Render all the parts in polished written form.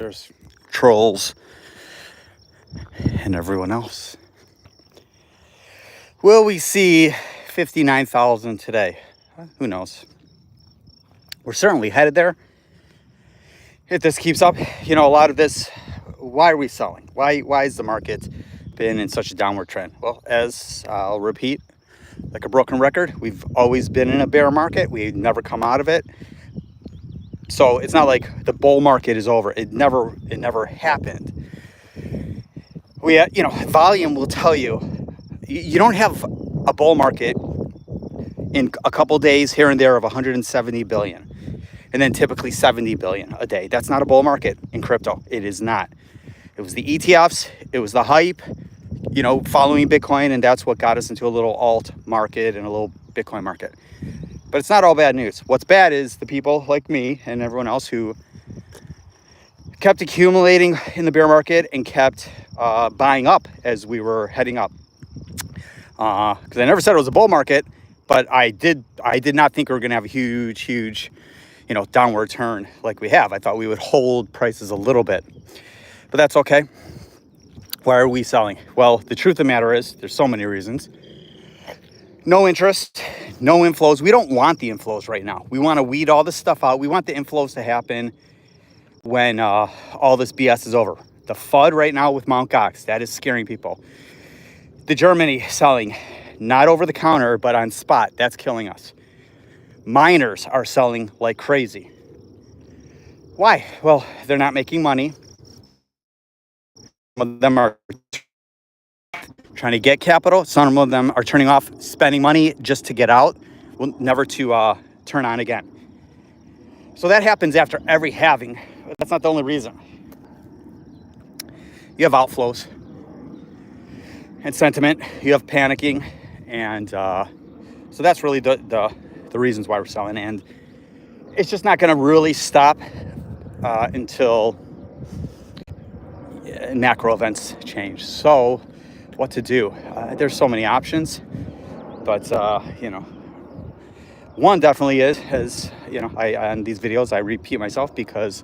There's trolls and everyone else. Will we see 59,000 today? Who knows? We're certainly headed there. If this keeps up, a lot of this, why are we selling? Why is the market been in such a downward trend? Well, as I'll repeat, like a broken record, we've always been in a bear market. We've never come out of it. So it's not like the bull market is over. It never happened. Volume will tell you don't have a bull market in a couple days here and there of 170 billion and then typically 70 billion a day. That's not a bull market in crypto. It is not. It was the ETFs, it was the hype, following Bitcoin, and that's what got us into a little alt market and a little Bitcoin market. But it's not all bad news. What's bad is the people like me and everyone else who kept accumulating in the bear market and kept buying up as we were heading up. Because I never said it was a bull market, but I did not think we were going to have a huge, downward turn like we have. I thought we would hold prices a little bit, but that's okay. Why are we selling? Well, the truth of the matter is there's so many reasons. No interest, no inflows. We don't want the inflows right now. We want to weed all this stuff out. We want the inflows to happen when all this BS is over. The FUD right now with Mt. Gox, that is scaring people. The Germany selling, not over the counter, but on spot, that's killing us. Miners are selling like crazy. Why? Well, they're not making money. Some of them are trying to get capital. Some of them are turning off, spending money just to get out, never to turn on again. So that happens after every halving. But that's not the only reason. You have outflows and sentiment. You have panicking, and so that's really the reasons why we're selling. And it's just not going to really stop until macro events change. So what to do? There's so many options, but one definitely is I on these videos I repeat myself because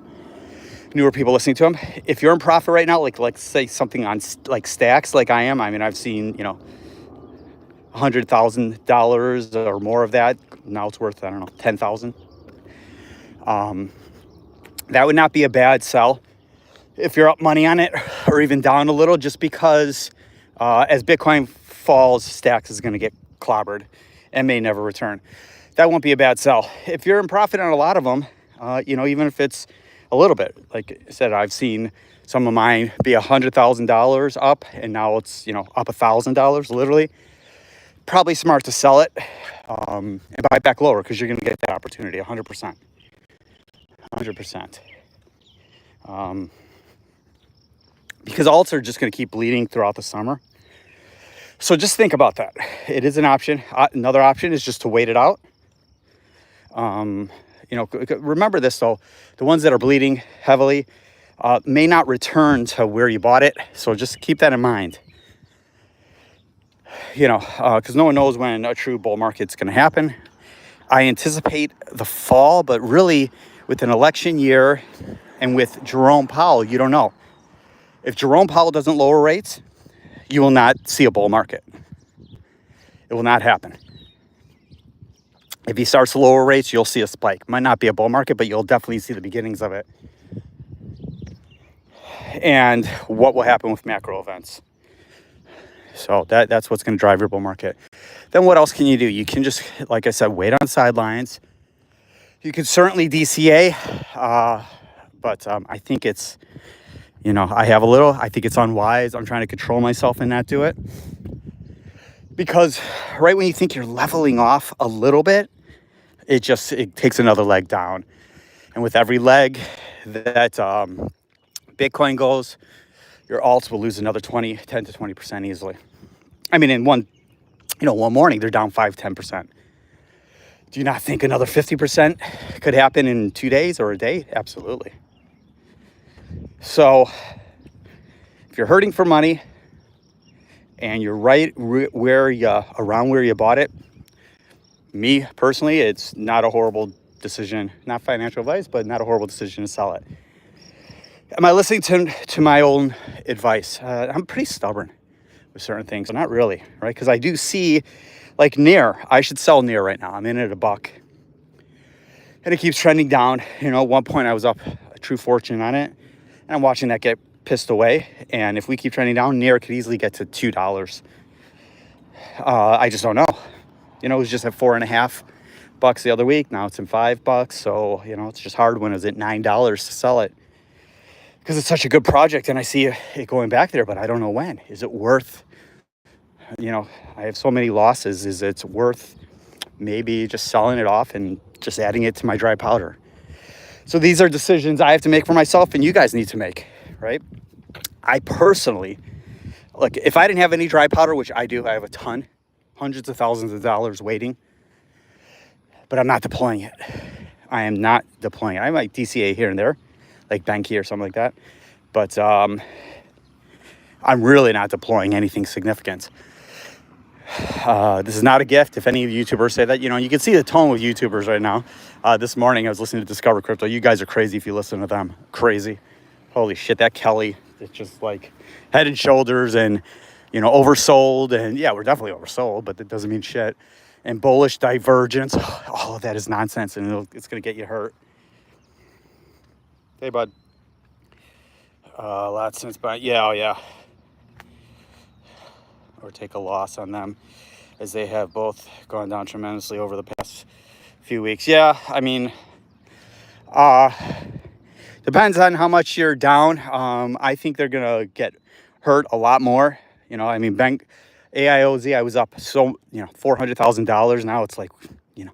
newer people listening to them. If you're in profit right now, like say something on like stacks, like I am. I mean, I've seen $100,000 or more of that. Now it's worth, I don't know, 10,000. That would not be a bad sell if you're up money on it, or even down a little, just because as Bitcoin falls, stacks is going to get clobbered and may never return. That won't be a bad sell. If you're in profit on a lot of them, even if it's a little bit, like I said, I've seen some of mine be $100,000 up, and now it's up $1,000 literally. Probably smart to sell it and buy it back lower, because you're going to get that opportunity 100%. Because alts are just going to keep bleeding throughout the summer. So just think about that. It is an option. Another option is just to wait it out. Remember this though, the ones that are bleeding heavily may not return to where you bought it. So just keep that in mind. Because no one knows when a true bull market's going to happen. I anticipate the fall, but really with an election year and with Jerome Powell, you don't know. If Jerome Powell doesn't lower rates, you will not see a bull market. It will not happen. If he starts to lower rates, you'll see a spike. Might not be a bull market, but you'll definitely see the beginnings of it. And what will happen with macro events? So that's what's going to drive your bull market. Then what else can you do? You can just, like I said, wait on the sidelines. You can certainly DCA, but I think it's, I think it's unwise. I'm trying to control myself and not do it. Because right when you think you're leveling off a little bit, it takes another leg down. And with every leg that Bitcoin goes, your alts will lose another 10 to 20% easily. I mean, in one morning, they're down 5-10%. Do you not think another 50% could happen in 2 days or a day? Absolutely. So if you're hurting for money and you're right around where you bought it, me personally, it's not a horrible decision, not financial advice, but not a horrible decision to sell it. Am I listening to my own advice? I'm pretty stubborn with certain things. Not really, right? Because I do see, like Near. I should sell Near right now. I'm in at $1, and it keeps trending down. You know, at one point I was up a true fortune on it, and I'm watching that get pissed away. And if we keep trending down, Near could easily get to $2. I just don't know. You know, it was just at $4.50 the other week. Now it's in $5. So, you know, it's just hard when it was at $9 to sell it, because it's such a good project and I see it going back there, but I don't know when. Is it worth, you know, I have so many losses. Is it worth maybe just selling it off and just adding it to my dry powder? So these are decisions I have to make for myself, and you guys need to make, right? I personally, look, if I didn't have any dry powder, which I do, I have a ton, hundreds of thousands of dollars waiting, but I'm not deploying it. I am not deploying it. I might DCA here and there, like Banky or something like that. But I'm really not deploying anything significant. This is not a gift. If any of you YouTubers say that, you know, you can see the tone with YouTubers right now. This morning I was listening to Discover Crypto. You guys are crazy if you listen to them. Crazy. Holy shit, that Kelly, it's just like head and shoulders and, you know, oversold. And yeah, we're definitely oversold, but that doesn't mean shit. And bullish divergence. All of that is nonsense, and it's going to get you hurt. Hey, bud. A lot since, but yeah, oh yeah. Or take a loss on them, as they have both gone down tremendously over the past few weeks. Yeah, I mean, depends on how much you're down. I think they're going to get hurt a lot more. You know, I mean, AIOZ, I was up so, you know, $400,000. Now it's like, you know,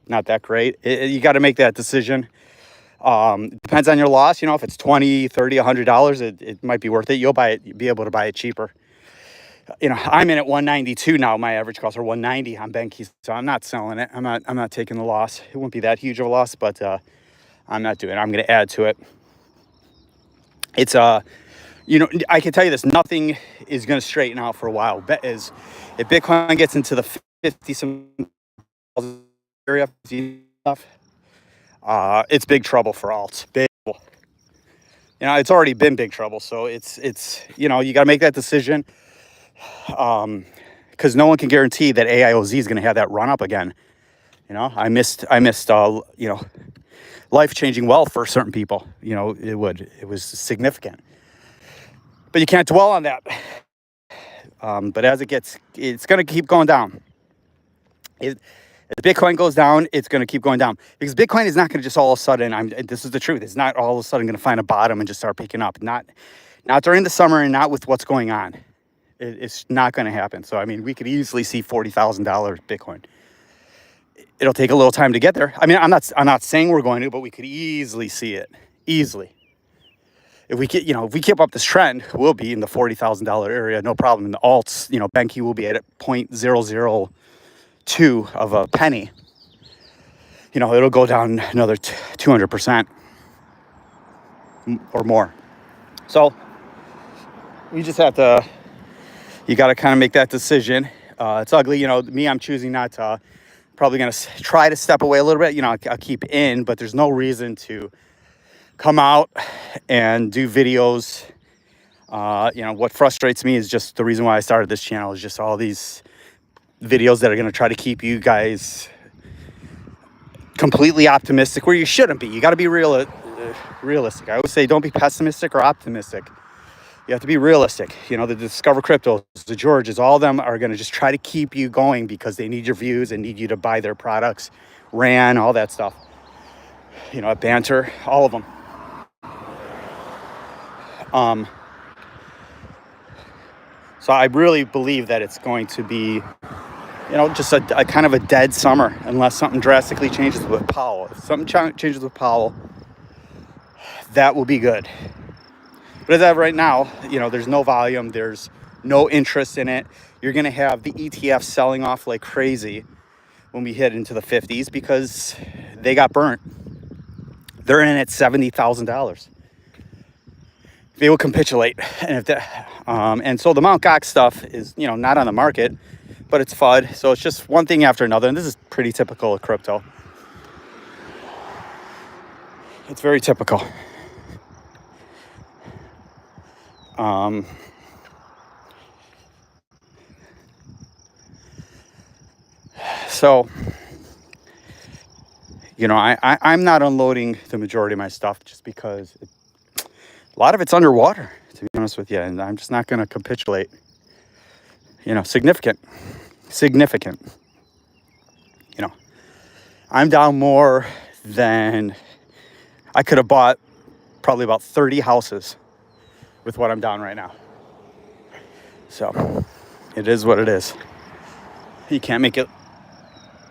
not that great. You got to make that decision. Depends on your loss. You know, if it's $20, $30, $100, it might be worth it. You'll be able to buy it cheaper. You know, I'm in at 192 now. My average costs are 190 on Banky, so I'm not selling it. I'm not taking the loss. It wouldn't be that huge of a loss, but I'm not doing it. I'm going to add to it. It's you know, I can tell you this: nothing is going to straighten out for a while. If Bitcoin gets into the 50 area, it's big trouble for alts. Big, you know, it's already been big trouble. So it's you know, you got to make that decision, because no one can guarantee that AIOZ is going to have that run up again. You know, I missed you know, life-changing wealth for certain people. You know, it was significant, but you can't dwell on that. But as it's going to keep going down. As Bitcoin goes down, it's going to keep going down, because Bitcoin is not going to just all of a sudden, this is the truth, it's not all of a sudden going to find a bottom and just start picking up. Not during the summer, and not with what's going on. It's not going to happen. So, I mean, we could easily see $40,000 Bitcoin. It'll take a little time to get there. I mean, I'm not saying we're going to, but we could easily see it. Easily. If we keep up this trend, we'll be in the $40,000 area, no problem. In the alts, you know, Banky will be at 0.002 of a penny. You know, it'll go down another 200% or more. So we just have to. You got to kind of make that decision. It's ugly, you know. Me, I'm choosing not to. Probably gonna try to step away a little bit. You know, I'll keep in, but there's no reason to come out and do videos. You know, what frustrates me is just the reason why I started this channel is just all these videos that are going to try to keep you guys completely optimistic where you shouldn't be. You got to be realistic. I always say don't be pessimistic or optimistic. You have to be realistic. You know, the Discover Cryptos, the Georges, all of them are going to just try to keep you going because they need your views and need you to buy their products. Ran, all that stuff. You know, at Banter, all of them. So I really believe that it's going to be, you know, just a kind of a dead summer unless something drastically changes with Powell. If something changes with Powell, that will be good. But as of right now, you know, there's no volume. There's no interest in it. You're going to have the ETF selling off like crazy when we hit into the 50s because they got burnt. They're in at $70,000. They will capitulate. And so the Mt. Gox stuff is, you know, not on the market, but it's FUD. So it's just one thing after another. And this is pretty typical of crypto. It's very typical. Um, so, I'm not unloading the majority of my stuff just because a lot of it's underwater, to be honest with you. And I'm just not going to capitulate. Significant. I'm down more than I could have bought probably about 30 houses with what I'm down right now. So it is what it is. You can't make it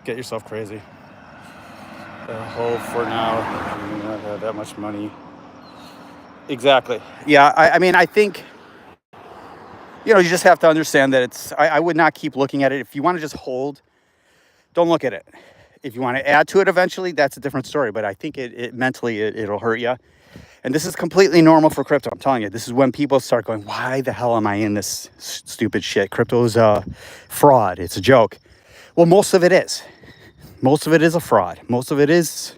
get yourself crazy. For now, you don't have that much money. Exactly. Yeah, I mean, I think, you just have to understand that I would not keep looking at it. If you want to just hold, don't look at it. If you want to add to it eventually, that's a different story. But I think it mentally, it'll hurt you. And this is completely normal for crypto. I'm telling you, this is when people start going, why the hell am I in this stupid shit? Crypto is a fraud. It's a joke. Well, most of it is. Most of it is a fraud. Most of it is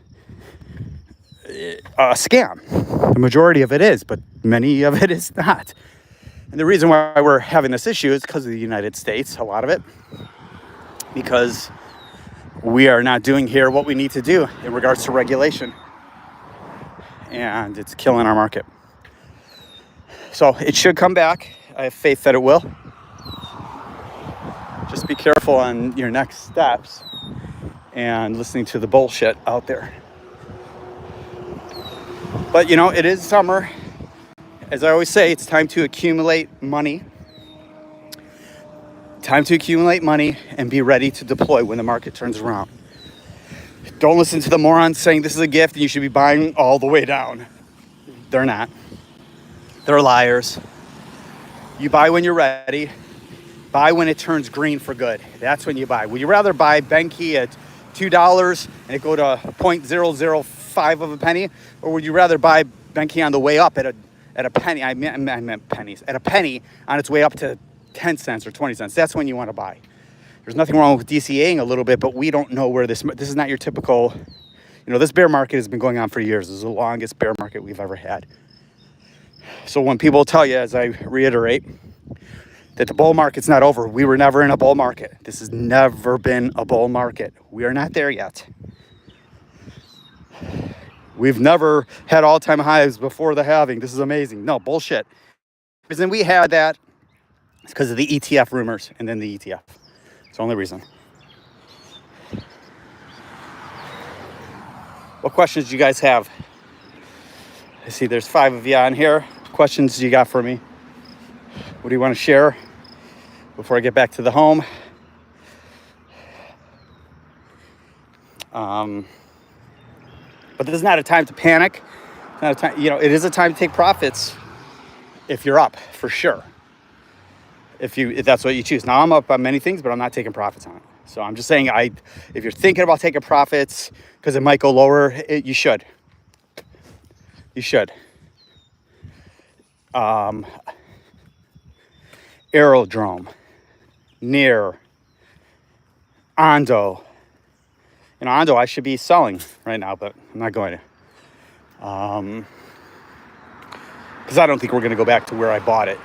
a scam. The majority of it is, but many of it is not. And the reason why we're having this issue is because of the United States, a lot of it. Because we are not doing here what we need to do in regards to regulation. And it's killing our market. So it should come back. I have faith that it will. Just be careful on your next steps and listening to the bullshit out there. But it is summer. As I always say, it's time to accumulate money. Time to accumulate money and be ready to deploy when the market turns around. Don't listen to the morons saying this is a gift and you should be buying all the way down. They're not. They're liars. You buy when you're ready. Buy when it turns green for good. That's when you buy. Would you rather buy Benki at $2 and it go to 0.005 of a penny? Or would you rather buy Benki on the way up at a penny? I meant pennies. At a penny on its way up to 10 cents or 20 cents. That's when you want to buy. There's nothing wrong with DCAing a little bit, but we don't know where this is not your typical, this bear market has been going on for years. This is the longest bear market we've ever had. So when people tell you, as I reiterate, that the bull market's not over, we were never in a bull market. This has never been a bull market. We are not there yet. We've never had all-time highs before the halving. This is amazing. No, bullshit. The reason we had that is because of the ETF rumors and then the ETF. It's the only reason. What questions do you guys have? I see there's 5 of you on here. What questions do you got for me? What do you want to share before I get back to the home? But this is not a time to panic. It's not a time, it is a time to take profits if you're up, for sure. If that's what you choose. Now I'm up on many things, but I'm not taking profits on it. So I'm just saying, if you're thinking about taking profits because it might go lower, you should. You should. Aerodrome, Near, Ondo. Ondo I should be selling right now, but I'm not going to. Because I don't think we're going to go back to where I bought it,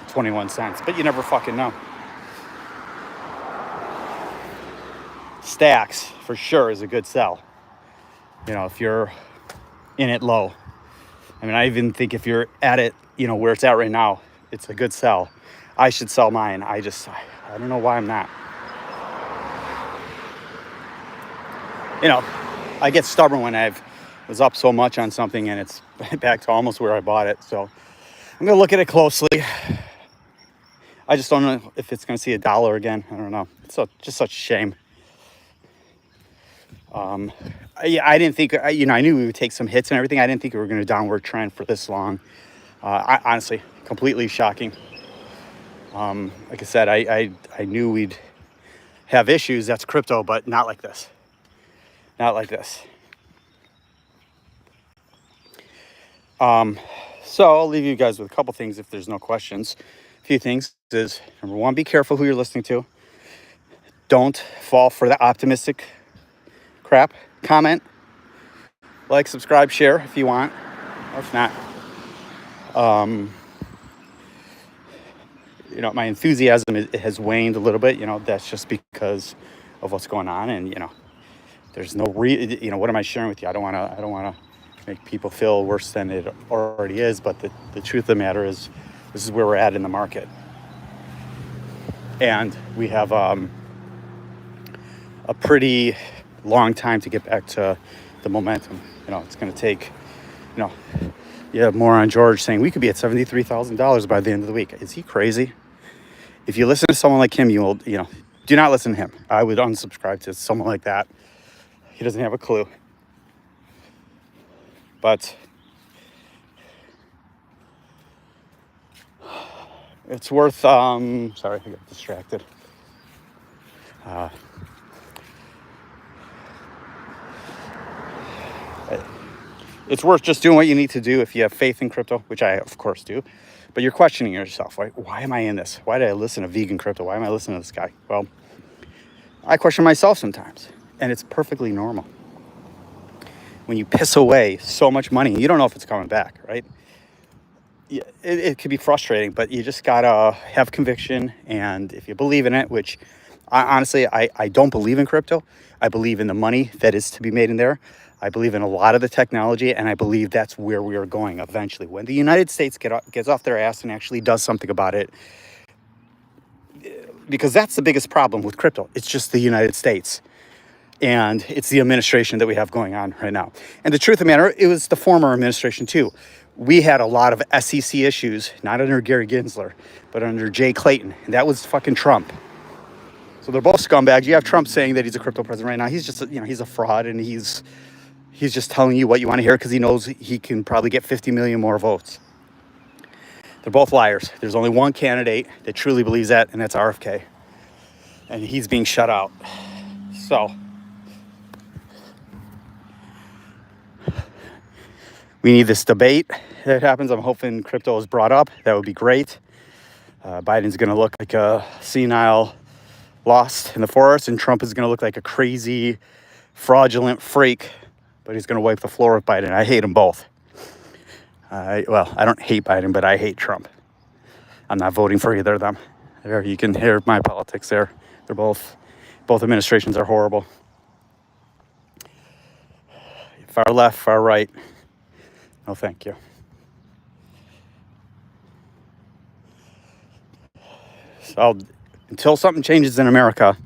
21 cents. But you never fucking know. Stacks, for sure, is a good sell. If you're in it low. I even think if you're at it, where it's at right now, it's a good sell. I should sell mine. I don't know why I'm not. I get stubborn when I was up so much on something and it's back to almost where I bought it. So I'm going to look at it closely. I just don't know if it's going to see $1 again. I don't know. It's just such a shame. I didn't think, I knew we would take some hits and everything. I didn't think we were going to downward trend for this long. Honestly, completely shocking. Like I said, I knew we'd have issues. That's crypto, but not like this. Not like this. So I'll leave you guys with a couple things if there's no questions. A few things is, number one, be careful who you're listening to. Don't fall for the optimistic crap. Comment Like, subscribe, share if you want, or if not. My enthusiasm has waned a little bit. That's just because of what's going on, and there's no what am I sharing with you? I don't want to make people feel worse than it already is. But the truth of the matter is, this is where we're at in the market, and we have a pretty long time to get back to the momentum. It's going to take. You have moron George saying we could be at $73,000 by the end of the week. Is he crazy? If you listen to someone like him, you will, do not listen to him. I would unsubscribe to someone like that. He doesn't have a clue. But it's worth, sorry, I got distracted. It's worth just doing what you need to do if you have faith in crypto, which I, of course, do. But you're questioning yourself, right? Why am I in this? Why did I listen to vegan crypto? Why am I listening to this guy? Well, I question myself sometimes, and it's perfectly normal. When you piss away so much money, you don't know if it's coming back, right? It could be frustrating, but you just gotta have conviction, and if you believe in it, which honestly, I don't believe in crypto. I believe in the money that is to be made in there. I believe in a lot of the technology, and I believe that's where we are going eventually. When the United States gets off their ass and actually does something about it, because that's the biggest problem with crypto. It's just the United States, and it's the administration that we have going on right now. And the truth of the matter, it was the former administration too. We had a lot of SEC issues, not under Gary Gensler, but under Jay Clayton, and that was fucking Trump. So they're both scumbags. You have Trump saying that he's a crypto president right now. He's just, he's a fraud, and he's just telling you what you want to hear because he knows he can probably get 50 million more votes. They're both liars. There's only one candidate that truly believes that, and that's RFK. And he's being shut out. So we need this debate that happens. I'm hoping crypto is brought up. That would be great. Biden's going to look like a senile lost in the forest, and Trump is going to look like a crazy, fraudulent freak. But he's going to wipe the floor with Biden. I hate them both. I don't hate Biden, but I hate Trump. I'm not voting for either of them. There, you can hear my politics there. They're both administrations are horrible. Far left, far right. No, thank you. So until something changes in America,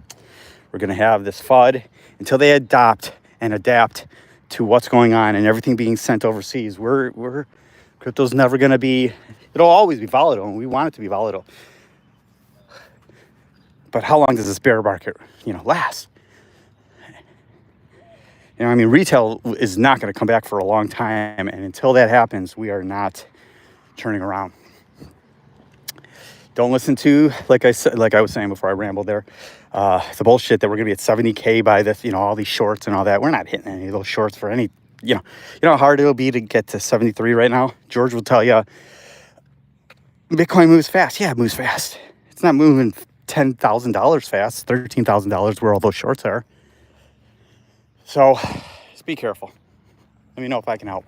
we're going to have this FUD. Until they adopt and adapt to what's going on and everything being sent overseas, crypto's never going to be, it'll always be volatile, and we want it to be volatile. But how long does this bear market, last? Retail is not going to come back for a long time, and until that happens, we are not turning around. Don't listen to, like I was saying before I rambled there, the bullshit that we're going to be at 70K by this, all these shorts and all that. We're not hitting any of those shorts for any, you know how hard it'll be to get to 73 right now? George will tell you, Bitcoin moves fast. Yeah, it moves fast. It's not moving $10,000 fast, $13,000 where all those shorts are. So just be careful. Let me know if I can help.